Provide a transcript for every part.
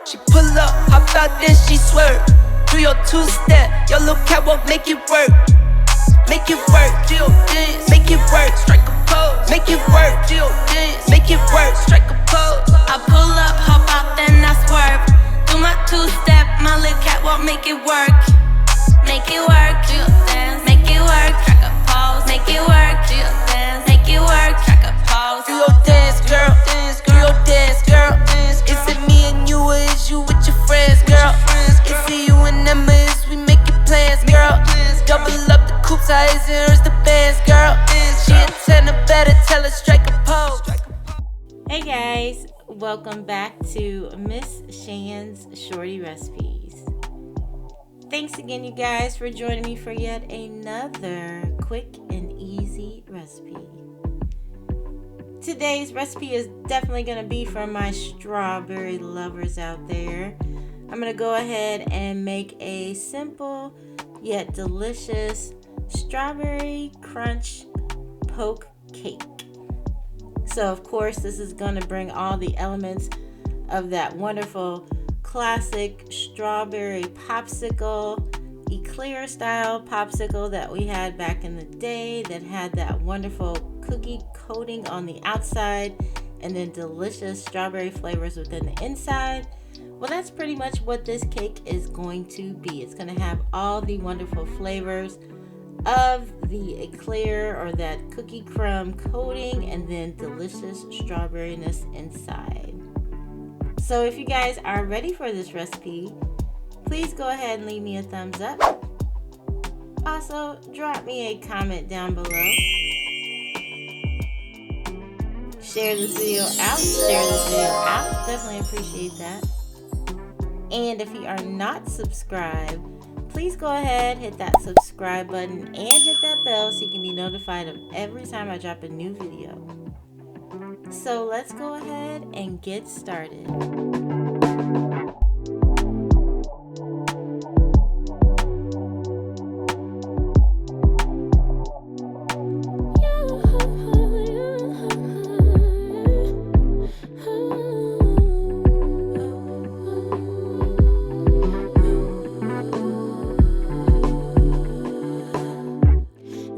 She pull up, hop out, then she swerve. Do your two-step, your little catwalk, make it work. Make it work, Jill dance, make it work, strike a pose. Make it work, Jill dance, make it work, strike a pose. I pull up, hop out, then I swerve. Do my two-step, my little catwalk, make it work. Make it work, Jill dance, make it work, strike a pose. Make it work, Jill dance, make it work, strike a pose. Do your dance, girl, do your dance, girl. Is it me and you, or is you with your friends, girl? Is it you and them, or is we making plans, girl? Double up the coops, how is it, hers the bands, girl? She a 10, better tell her strike a pose. Hey guys, welcome back to Miss Shan's Shorty Recipes. Thanks again, you guys, for joining me for yet another quick and easy recipe. Today's recipe is definitely going to be for my strawberry lovers out there. I'm going to go ahead and make a simple yet delicious strawberry crunch poke cake. So of course this is going to bring all the elements of that wonderful classic strawberry popsicle, eclair style popsicle that we had back in the day, that had that wonderful cookie coating on the outside and then delicious strawberry flavors within the inside. Well, that's pretty much what this cake is going to be. It's going to have all the wonderful flavors of the eclair or that cookie crumb coating and then delicious strawberryness inside. So if you guys are ready for this recipe, please go ahead and leave me a thumbs up. Also, drop me a comment down below. Share this video out. Definitely appreciate that. And if you are not subscribed, please go ahead, hit that subscribe button and hit that bell so you can be notified of every time I drop a new video. So let's go ahead and get started.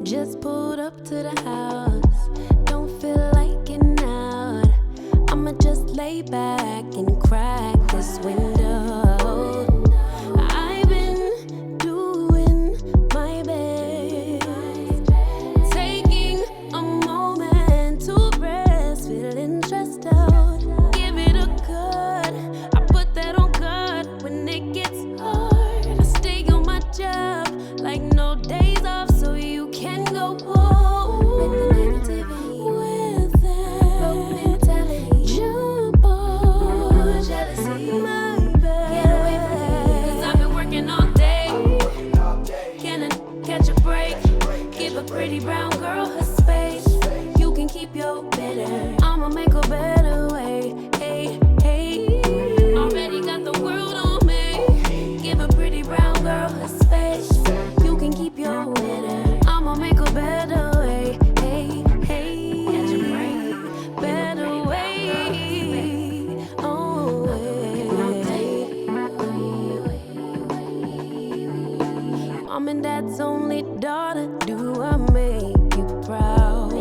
Just pulled up to the house, don't feel like getting out. I'ma just lay back and crack this window. I've been doing my best, taking a moment to rest, feeling stressed out. Give it a good, I put that on God when it gets hard. I stay on my job like no days off, so you can go home with the negativity, with that mentality. Jump on jealousy, my bad. Get away from me, 'cause I've been working all day. Can I catch a break? Give a pretty brown girl her space. You can keep your bitter, I'ma make a better way. Hey, hey, already got the world on me. Give a pretty brown girl her space. You can keep your bitter, I'ma make a better way. Hey, hey, catch a break, better way. Oh, Mom and Dad's only daughter, do I make you proud?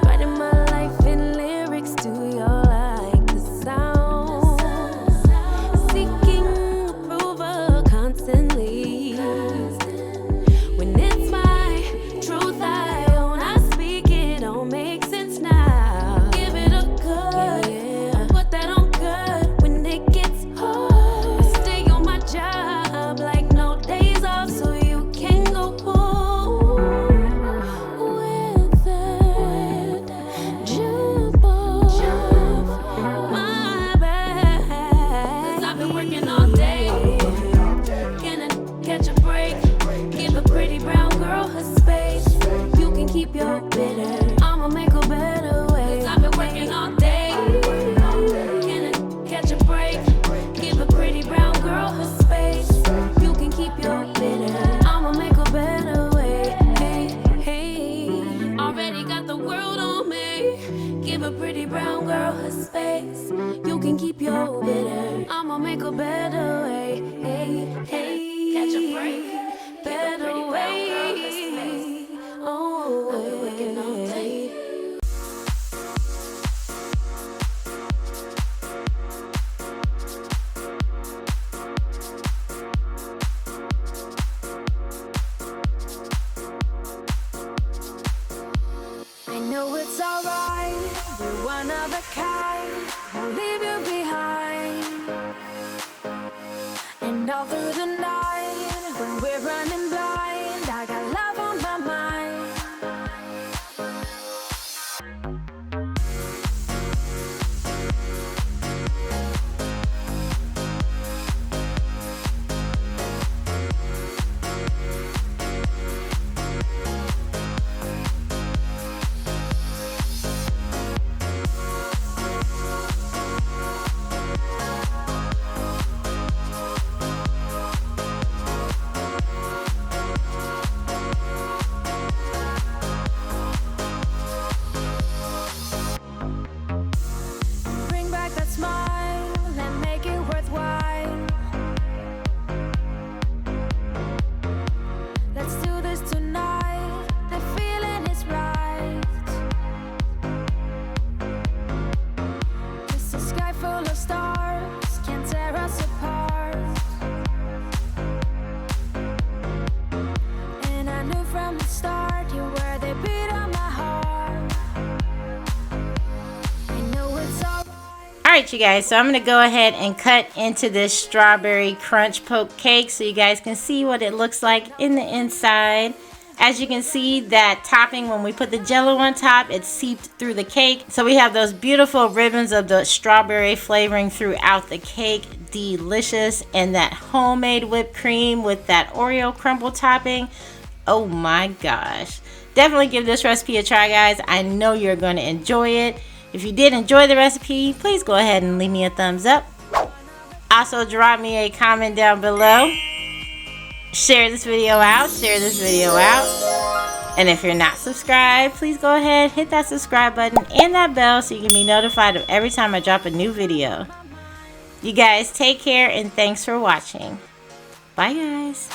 Writing my life in lyrics, do you like the sound? Seeking approval constantly. When it's my truth I own, I speak, it don't make sense now. Give it a good, I put that on good when it gets hard. I stay on my job like no days off, so you can go home. pretty brown girl her space. You can keep your bitter. I'ma make a better way. Hey, hey. Catch a break. Better way. Oh, hey. I know it's alright, we're one of a kind, won't leave you behind. And all through the night, when we're running blind, I got love on my mind. Bring back that smile and make it worthwhile. Let's do this tonight, the feeling is right. It's a sky full of stars, can't tear us apart. And I knew from the start you were the beat of my heart. I know it's alright. Alright, you guys, so I'm going to go ahead and cut into this strawberry crunch poke cake so you guys can see what it looks like in the inside. As you can see, that topping, when we put the jello on top, it seeped through the cake. So we have those beautiful ribbons of the strawberry flavoring throughout the cake. Delicious. And that homemade whipped cream with that Oreo crumble topping. Oh my gosh. Definitely give this recipe a try, guys. I know you're going to enjoy it. If you did enjoy the recipe, please go ahead and leave me a thumbs up. Also, drop me a comment down below. Share this video out. And if you're not subscribed, please go ahead, hit that subscribe button and that bell so you can be notified of every time I drop a new video. You guys take care and thanks for watching. Bye, guys.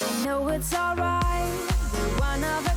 I know it's alright, we're one of a